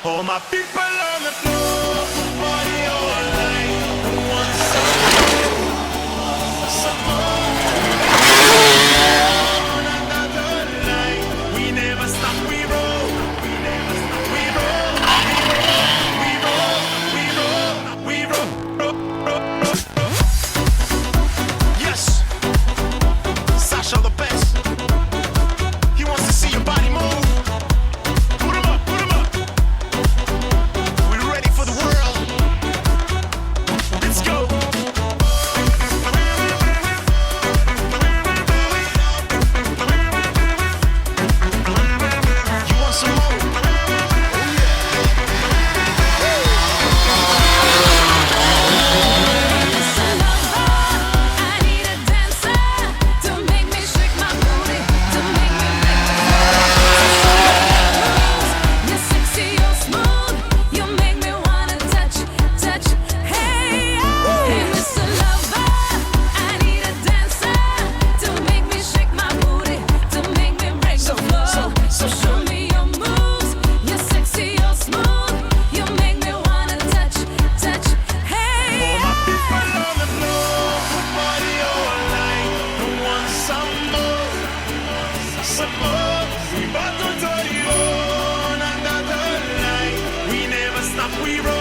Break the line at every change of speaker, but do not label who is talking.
All my people on the floor, party all night. Who wants some more? Another night. We never stop, we roll. We never stop, we roll. We roll, we roll, we roll, we roll. Yes, Sasha the best. He wants to see your body move. Put 'em up, put 'em up. We're ready for the world. Let's go. You want some more?
I need a dancer to make me shake my booty, to make me make the moves. You're sexy, you're smooth, you make me wanna touch. Hey, hey, Mr. Lover, I need a dancer to make me shake my booty, to make me break the floor. So show me your moves. You're sexy, you're smooth, you make me wanna touch. Hey.
All my people on the floor, party all night. Who wants some more? Some more. We bout to turn it on another night. We never stop, we roll.